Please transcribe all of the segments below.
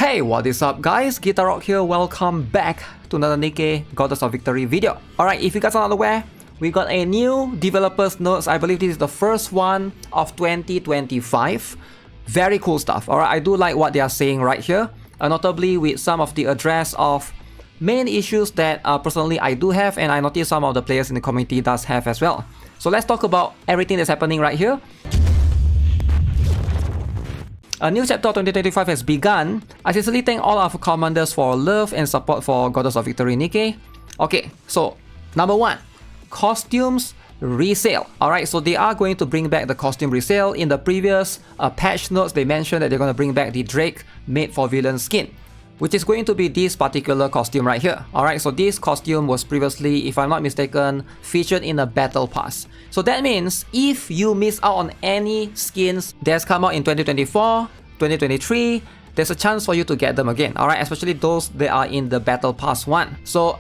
Hey, what is up guys? GuitarRock here, welcome back to another Nikke Goddess of Victory video. Alright, if you guys are not aware, we got a new developers notes. I believe this is the first one of 2025. Very cool stuff. Alright, I do like what they are saying right here, notably with some of the address of main issues that personally I do have, and I noticed some of the players in the community does have as well. So let's talk about everything that's happening right here. A new chapter of 2025 has begun. I sincerely thank all of our commanders for love and support for Goddess of Victory Nikke. Okay, so number one, costumes resale. Alright, so they are going to bring back the costume resale. In the previous patch notes, they mentioned that they're going to bring back the Drake made for villain skin, which is going to be this particular costume right here. Alright, so this costume was previously, if I'm not mistaken, featured in a battle pass. So that means if you miss out on any skins that's come out in 2024, 2023, there's a chance for you to get them again. Alright, especially those that are in the battle pass one. So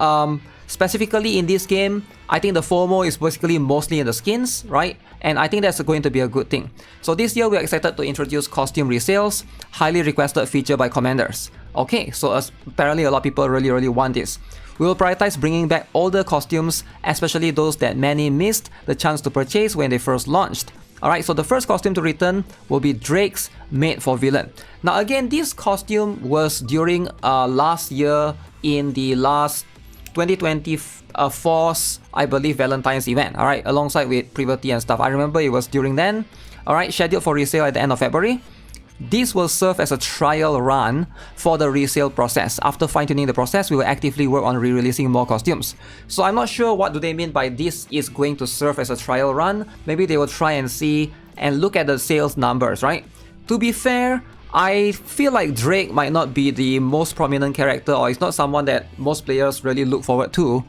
specifically in this game, I think the FOMO is basically mostly in the skins, right? And I think that's going to be a good thing. So this year we're excited to introduce costume resales, highly requested feature by commanders. Okay, so apparently a lot of people really want this. We will prioritize bringing back older costumes, especially those that many missed the chance to purchase when they first launched. Alright, so the first costume to return will be Drake's made for villain. Now again, this costume was during last year in the last 2024's, I believe, Valentine's event, alright, alongside with Privity and stuff. I remember it was during then. Alright, scheduled for resale at the end of February. This will serve as a trial run for the resale process. After fine-tuning the process, we will actively work on re-releasing more costumes. So I'm not sure what do they mean by this is going to serve as a trial run. Maybe they will try and see and look at the sales numbers, right? To be fair, I feel like Drake might not be the most prominent character, or it's not someone that most players really look forward to.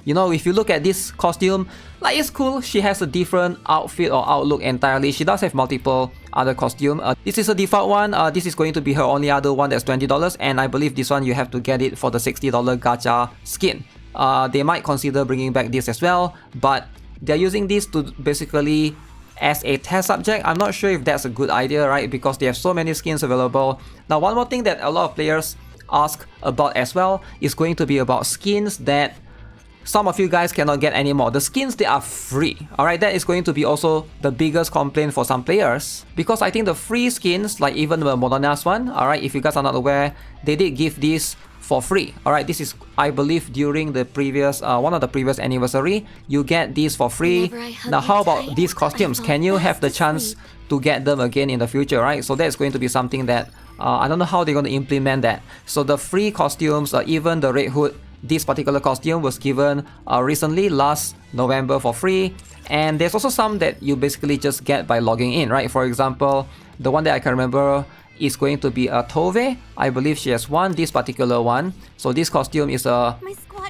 You know, if you look at this costume, like, it's cool. She has a different outfit or outlook entirely. She does have multiple other costumes. This is a default one. This is going to be her only other one that's $20, and I believe this one you have to get it for the $60 gacha skin. They might consider bringing back this as well, but they're using this to basically as a test subject. I'm not sure if that's a good idea, right? Because they have so many skins available. Now, one more thing that a lot of players ask about as well is going to be about skins that some of you guys cannot get anymore. The skins, they are free. Alright, that is going to be also the biggest complaint for some players, because I think the free skins, like even the Mononas one, alright, if you guys are not aware, they did give this for free. Alright, this is, I believe, during the previous one of the previous anniversary, you get these for free. Now how about these costumes? Can you have the chance to get them again in the future, right? So that's going to be something that I don't know how they're going to implement that. So the free costumes, even the Red Hood, this particular costume was given recently, last November, for free. And there's also some that you basically just get by logging in, right? For example, the one that I can remember is going to be a Tove. I believe she has one, this particular one. So this costume is a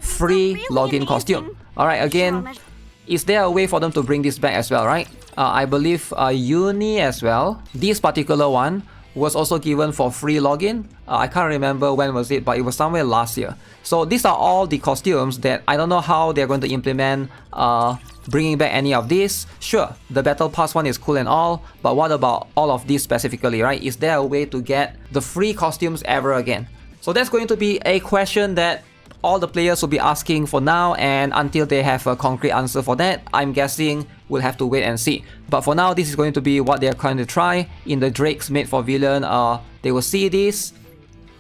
free login costume. Alright, again, is there a way for them to bring this back as well, right? I believe Uni as well. This particular one was also given for free login. I can't remember when was it, but it was somewhere last year. So these are all the costumes that I don't know how they're going to implement bringing back any of these. Sure, the battle pass one is cool and all, but what about all of these specifically, right? Is there a way to get the free costumes ever again? So that's going to be a question that all the players will be asking for now, and until they have a concrete answer for that, I'm guessing we'll have to wait and see. But for now, this is going to be what they're going to try in the Drake's made for villain. They will see this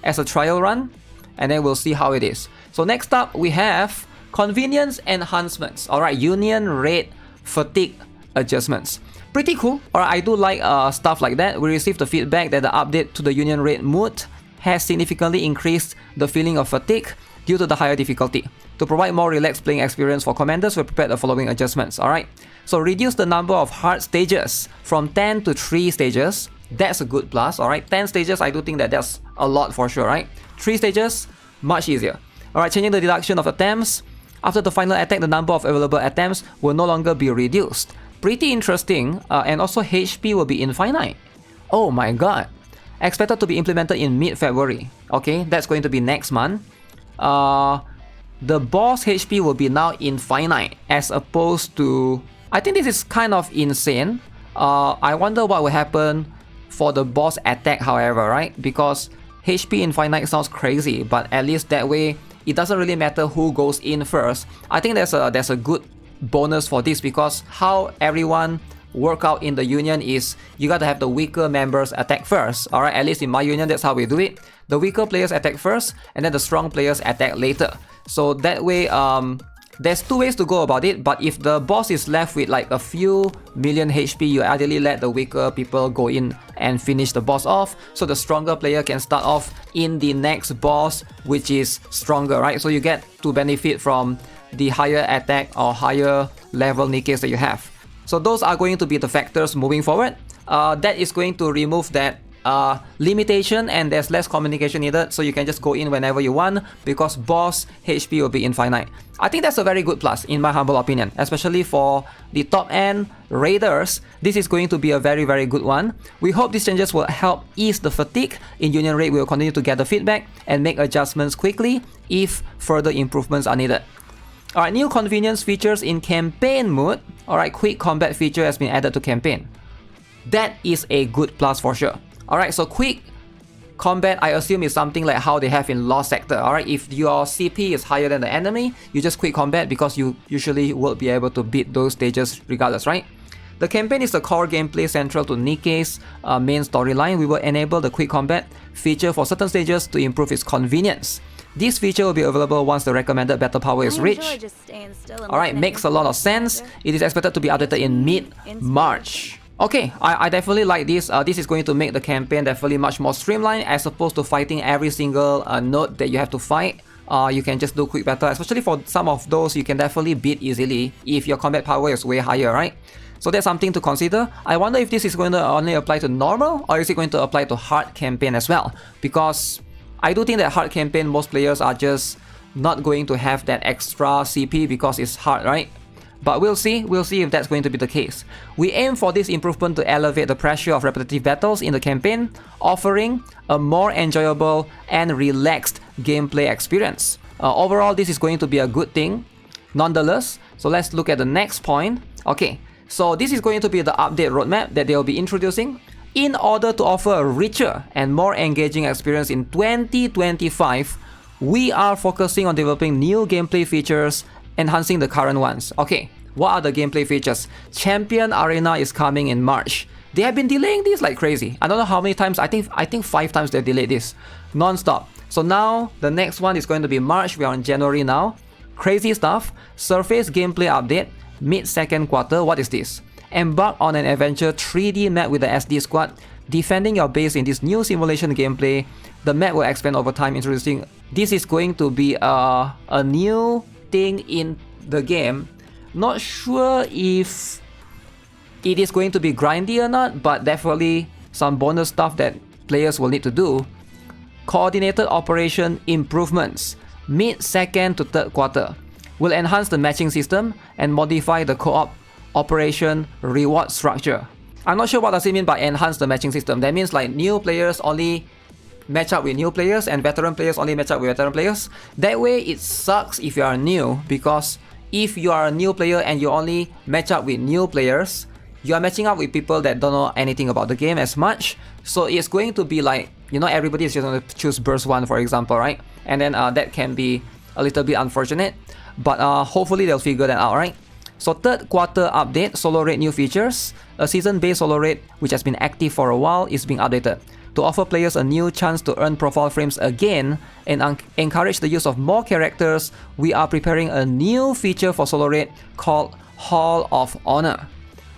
as a trial run, and then we'll see how it is. So next up, we have convenience enhancements. Alright, Union Rate Fatigue adjustments. Pretty cool. Alright, I do like stuff like that. We received the feedback that the update to the Union Rate mood has significantly increased the feeling of fatigue due to the higher difficulty. To provide more relaxed playing experience for commanders, we prepared the following adjustments. Alright, so reduce the number of hard stages from 10 to 3 stages. That's a good plus. Alright, 10 stages, I do think that that's a lot for sure, right? 3 stages, much easier. Alright, changing the deduction of attempts. After the final attack, the number of available attempts will no longer be reduced. Pretty interesting. And also HP will be infinite. Oh my god. Expected to be implemented in mid-February. Okay, that's going to be next month. The boss HP will be now infinite as opposed to... I think this is kind of insane. I wonder what will happen for the boss attack, however, right? Because HP infinite sounds crazy, but at least that way it doesn't really matter who goes in first. I think there's a good bonus for this, because how everyone work out in the union is you gotta have the weaker members attack first. Alright, at least in my union that's how we do it. The weaker players attack first and then the strong players attack later. So that way there's two ways to go about it, but if the boss is left with like a few million HP, you ideally let the weaker people go in and finish the boss off, so the stronger player can start off in the next boss, which is stronger, right? So you get to benefit from the higher attack or higher level Nikkes that you have. So those are going to be the factors moving forward. That is going to remove that limitation, and there's less communication needed, so you can just go in whenever you want because boss HP will be infinite. I think that's a very good plus in my humble opinion, especially for the top end raiders. This is going to be a very good one. We hope these changes will help ease the fatigue in union raid. We will continue to gather feedback and make adjustments quickly if further improvements are needed. Alright, new convenience features in campaign mode. Alright, quick combat feature has been added to campaign. That is a good plus for sure. Alright, so quick combat, I assume, is something like how they have in Lost Sector. Alright, if your CP is higher than the enemy, you just quick combat because you usually will be able to beat those stages regardless, right? The campaign is the core gameplay central to Nikke's main storyline. We will enable the quick combat feature for certain stages to improve its convenience. This feature will be available once the recommended battle power is reached. Alright, makes a lot of sense. It is expected to be updated in mid-March. Okay, I definitely like this. This is going to make the campaign definitely much more streamlined as opposed to fighting every single node that you have to fight. You can just do quick battle, especially for some of those you can definitely beat easily if your combat power is way higher, right? So that's something to consider. I wonder if this is going to only apply to normal or is it going to apply to hard campaign as well? Because I do think that hard campaign, most players are just not going to have that extra CP because it's hard, right? But we'll see if that's going to be the case. We aim for this improvement to elevate the pressure of repetitive battles in the campaign, offering a more enjoyable and relaxed gameplay experience. Overall, this is going to be a good thing nonetheless. So let's look at the next point. Okay, so this is going to be the update roadmap that they'll be introducing. In order to offer a richer and more engaging experience in 2025, we are focusing on developing new gameplay features, enhancing the current ones. Okay, what are the gameplay features? Champion Arena is coming in March. They have been delaying this like crazy. I don't know how many times. I think 5 times they delayed this non-stop. So now the next one is going to be March. We are in January now. Crazy stuff. Surface gameplay update mid-second quarter. What is this? Embark on an adventure 3D map with the SD squad, defending your base in this new simulation gameplay. The map will expand over time, introducing. This is going to be a new thing in the game. Not sure if it is going to be grindy or not, but definitely some bonus stuff that players will need to do. Coordinated operation improvements mid-second to third quarter will enhance the matching system and modify the co-op operation reward structure. I'm not sure what does it mean by enhance the matching system. That means like new players only match up with new players and veteran players only match up with veteran players. That way it sucks if you are new, because if you are a new player and you only match up with new players, you are matching up with people that don't know anything about the game as much. So it's going to be like, you know, everybody is just going to choose burst 1 for example, right? And then that can be a little bit unfortunate, but hopefully they'll figure that out, right? So third quarter update, solo raid new features. A season-based solo raid, which has been active for a while, is being updated to offer players a new chance to earn profile frames again and encourage the use of more characters. We are preparing a new feature for solo raid called Hall of Honor.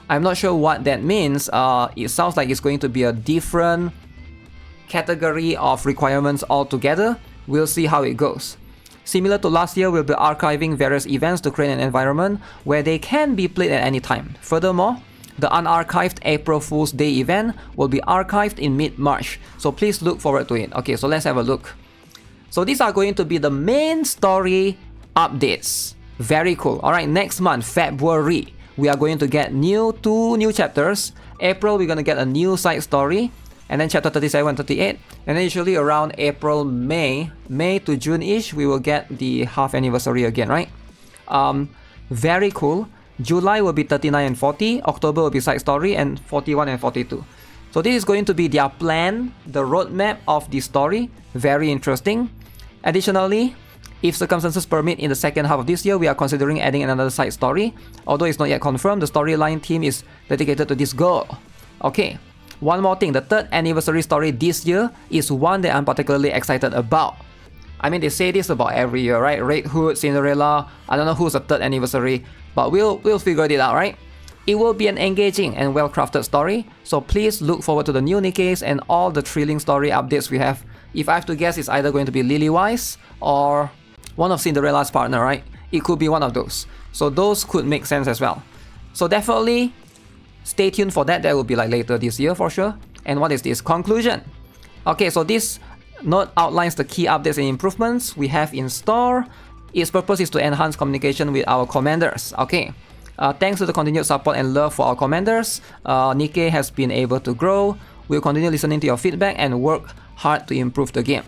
I'm not sure what that means. It sounds like it's going to be a different category of requirements altogether. We'll see how it goes. Similar to last year, we'll be archiving various events to create an environment where they can be played at any time. Furthermore, the unarchived April Fool's Day event will be archived in mid-March, so please look forward to it. Okay, so let's have a look. So these are going to be the main story updates. Very cool. Alright, next month, February, we are going to get two new chapters. April, we're going to get a new side story. And then chapter 37 and 38. And then usually around April, May to June-ish, we will get the half anniversary again, right? Very cool. July will be 39 and 40. October will be side story and 41 and 42. So this is going to be their plan, the roadmap of the story. Very interesting. Additionally, if circumstances permit, in the second half of this year, we are considering adding another side story. Although it's not yet confirmed, the storyline theme is dedicated to this girl. Okay, one more thing, the third anniversary story this year is one that I'm particularly excited about. I mean, they say this about every year, right? Red Hood, Cinderella, I don't know who's the third anniversary, but we'll figure it out, right? It will be an engaging and well-crafted story, so please look forward to the new Nikkes and all the thrilling story updates we have. If I have to guess, it's either going to be Lily-wise or one of Cinderella's partner, right? It could be one of those. So those could make sense as well. So definitely stay tuned for that. That will be like later this year for sure. And what is this? Conclusion. Okay, so this note outlines the key updates and improvements we have in store. Its purpose is to enhance communication with our commanders. Okay. Thanks to the continued support and love for our commanders, Nikke has been able to grow. We'll continue listening to your feedback and work hard to improve the game.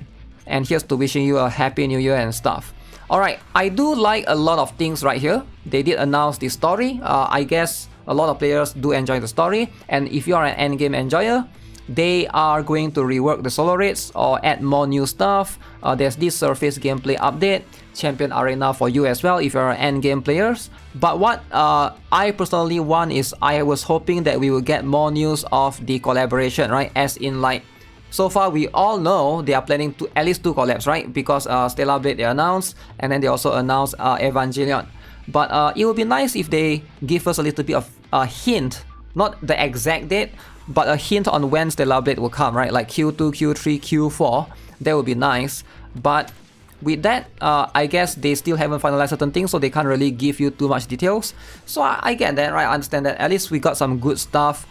And here's to wishing you a happy new year and stuff. Alright, I do like a lot of things right here. They did announce the story. I guess a lot of players do enjoy the story. And if you are an endgame enjoyer, they are going to rework the solo rates or add more new stuff. There's this surface gameplay update, champion arena for you as well if you're an endgame players. But what I personally want is I was hoping that we will get more news of the collaboration, right? As in like, so far we all know they are planning to at least 2 collabs, right? Because Stellar Blade they announced, and then they also announced Evangelion. But it would be nice if they give us a little bit of a hint, not the exact date, but a hint on when Stellar Blade will come, right? Like Q2, Q3, Q4. That would be nice. But with that, I guess they still haven't finalized certain things, so they can't really give you too much details. So I get that, right? I understand that. At least we got some good stuff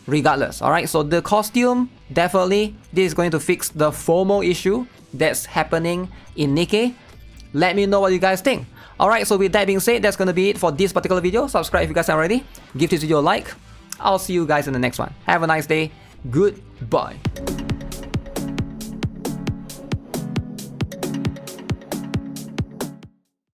regardless. Alright, so the costume, definitely, this is going to fix the FOMO issue that's happening in Nikke. Let me know what you guys think. Alright, so with that being said, that's going to be it for this particular video. Subscribe if you guys are ready. Give this video a like. I'll see you guys in the next one. Have a nice day. Goodbye.